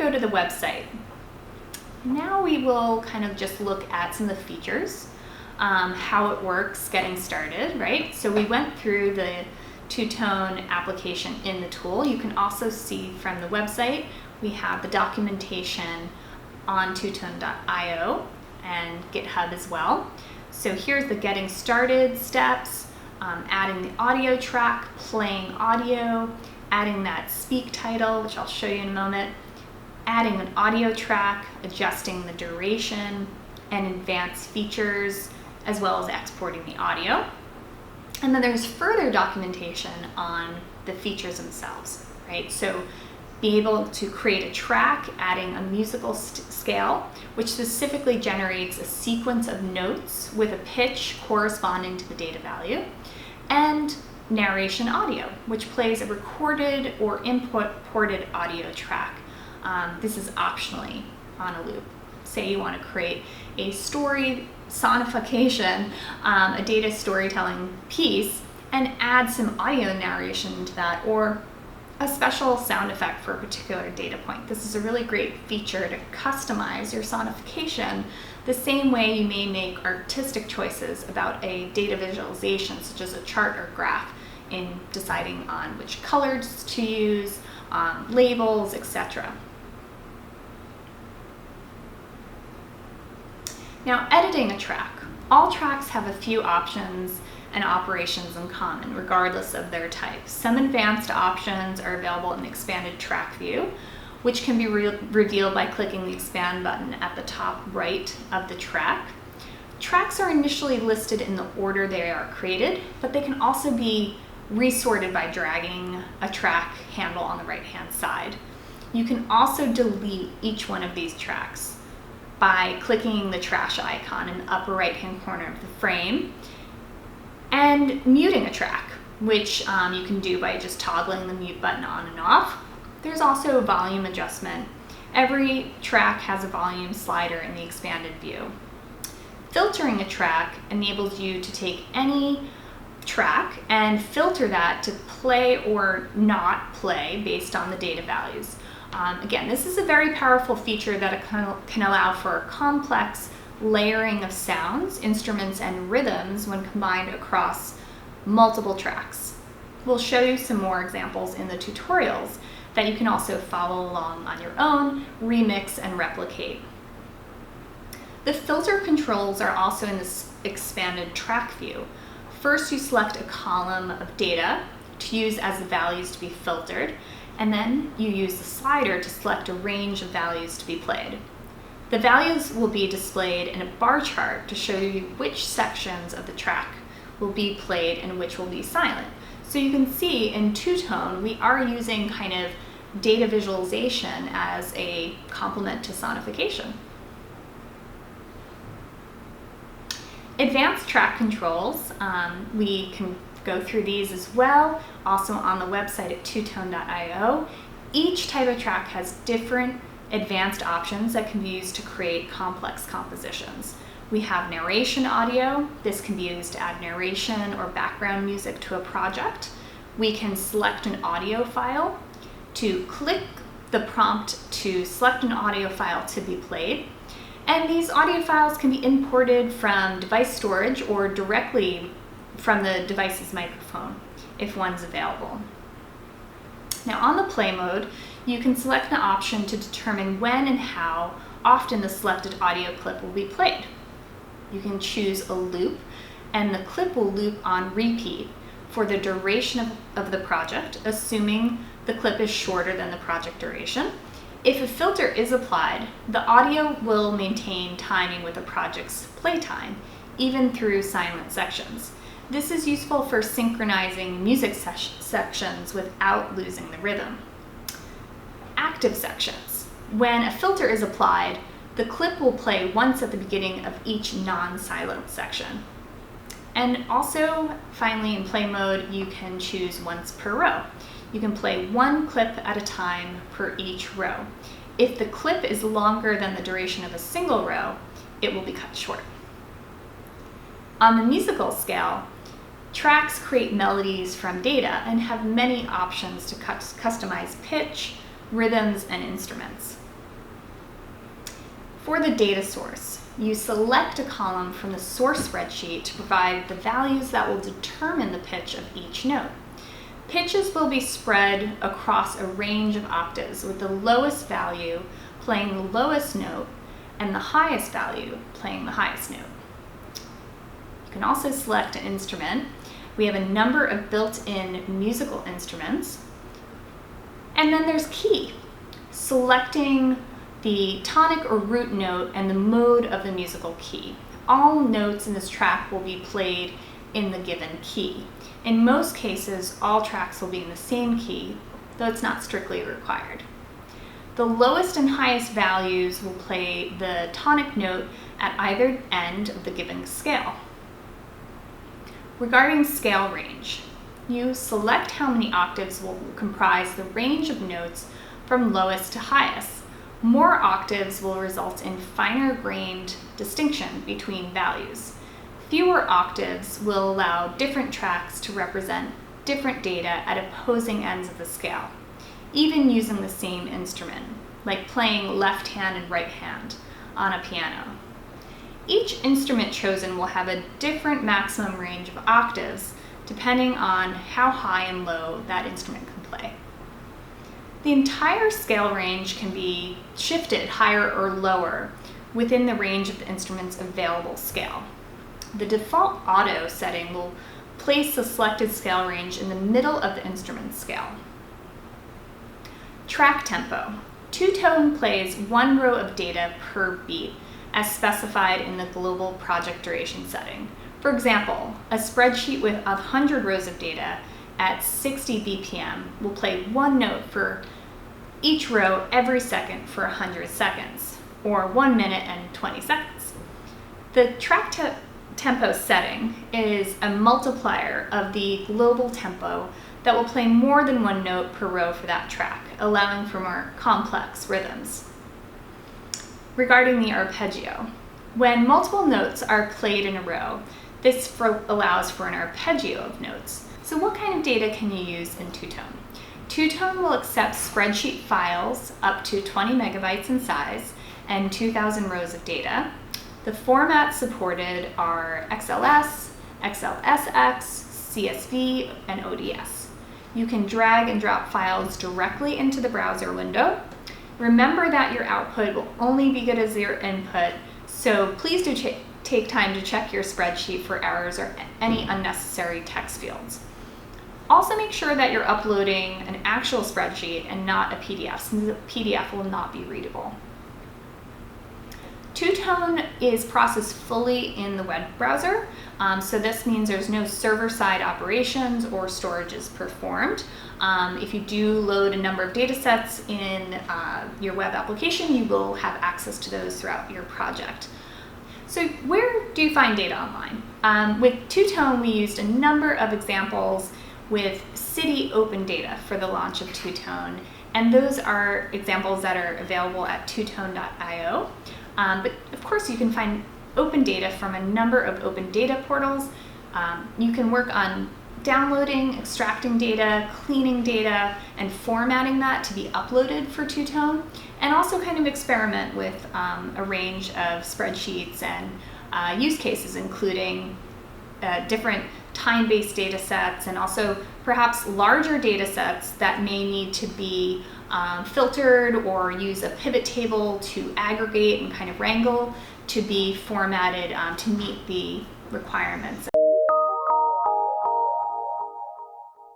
go to the website. Now we will kind of just look at some of the features, how it works getting started, right? So we went through the TwoTone application in the tool. You can also see from the website, we have the documentation on TwoTone.io and GitHub as well. So here's the getting started steps, adding the audio track, playing audio, adding that speak title, which I'll show you in a moment, adding an audio track, adjusting the duration, and advanced features, as well as exporting the audio. And then there's further documentation on the features themselves, right? So be able to create a track, adding a musical scale, which specifically generates a sequence of notes with a pitch corresponding to the data value, and narration audio, which plays a recorded or imported audio track. This is optionally on a loop. Say you want to create a story sonification, a data storytelling piece, and add some audio narration into that, or a special sound effect for a particular data point. This is a really great feature to customize your sonification the same way you may make artistic choices about a data visualization, such as a chart or graph, in deciding on which colors to use, labels, etc. Now, editing a track. All tracks have a few options and operations in common, regardless of their type. Some advanced options are available in the expanded track view, which can be revealed by clicking the expand button at the top right of the track. Tracks are initially listed in the order they are created, but they can also be resorted by dragging a track handle on the right-hand side. You can also delete each one of these tracks by clicking the trash icon in the upper right-hand corner of the frame, and muting a track, which you can do by just toggling the mute button on and off. There's also a volume adjustment. Every track has a volume slider in the expanded view. Filtering a track enables you to take any track and filter that to play or not play based on the data values. Again, this is a very powerful feature that can allow for complex layering of sounds, instruments, and rhythms when combined across multiple tracks. We'll show you some more examples in the tutorials that you can also follow along on your own, remix, and replicate. The filter controls are also in this expanded track view. First, you select a column of data to use as the values to be filtered, and then you use the slider to select a range of values to be played. The values will be displayed in a bar chart to show you which sections of the track will be played and which will be silent. So you can see in TwoTone, we are using kind of data visualization as a complement to sonification. Advanced track controls, we can go through these as well, also on the website at TwoTone.io. Each type of track has different advanced options that can be used to create complex compositions. We have narration audio. This can be used to add narration or background music to a project. We can select an audio file, to click the prompt to select an audio file to be played. And these audio files can be imported from device storage or directly from the device's microphone if one's available. Now on the play mode, you can select an option to determine when and how often the selected audio clip will be played. You can choose a loop, and the clip will loop on repeat for the duration of the project, assuming the clip is shorter than the project duration. If a filter is applied, the audio will maintain timing with the project's playtime, even through silent sections. This is useful for synchronizing music sections without losing the rhythm. Active sections. When a filter is applied, the clip will play once at the beginning of each non-silent section. And also, finally, in play mode, you can choose once per row. You can play one clip at a time per each row. If the clip is longer than the duration of a single row, it will be cut short. On the musical scale, tracks create melodies from data and have many options to customize pitch, rhythms, and instruments. For the data source, you select a column from the source spreadsheet to provide the values that will determine the pitch of each note. Pitches will be spread across a range of octaves, with the lowest value playing the lowest note and the highest value playing the highest note. You can also select an instrument. We have a number of built-in musical instruments. And then there's key, selecting the tonic or root note and the mode of the musical key. All notes in this track will be played in the given key. In most cases, all tracks will be in the same key, though it's not strictly required. The lowest and highest values will play the tonic note at either end of the given scale. Regarding scale range, you select how many octaves will comprise the range of notes from lowest to highest. More octaves will result in finer grained distinction between values. Fewer octaves will allow different tracks to represent different data at opposing ends of the scale, even using the same instrument, like playing left hand and right hand on a piano. Each instrument chosen will have a different maximum range of octaves depending on how high and low that instrument can play. The entire scale range can be shifted higher or lower within the range of the instrument's available scale. The default auto setting will place the selected scale range in the middle of the instrument scale. Track tempo. TwoTone plays one row of data per beat as specified in the global project duration setting. For example, a spreadsheet with 100 rows of data at 60 BPM will play one note for each row every second for 100 seconds, or 1 minute and 20 seconds. The track tempo setting is a multiplier of the global tempo that will play more than one note per row for that track, allowing for more complex rhythms. Regarding the arpeggio, when multiple notes are played in a row, this allows for an arpeggio of notes. So what kind of data can you use in TwoTone? TwoTone will accept spreadsheet files up to 20 megabytes in size and 2,000 rows of data. The formats supported are XLS, XLSX, CSV, and ODS. You can drag and drop files directly into the browser window. Remember that your output will only be good as your input, so please do take time to check your spreadsheet for errors or any unnecessary text fields. Also make sure that you're uploading an actual spreadsheet and not a PDF, since the PDF will not be readable. TwoTone is processed fully in the web browser, so this means there's no server-side operations or storage is performed. If you do load a number of data sets in your web application, you will have access to those throughout your project. So where do you find data online? With TwoTone, we used a number of examples with city open data for the launch of TwoTone, and those are examples that are available at twotone.io. But of course, you can find open data from a number of open data portals. You can work on downloading, extracting data, cleaning data, and formatting that to be uploaded for TwoTone, and also kind of experiment with a range of spreadsheets and use cases, including different time-based data sets and also perhaps larger data sets that may need to be filtered or use a pivot table to aggregate and kind of wrangle to be formatted to meet the requirements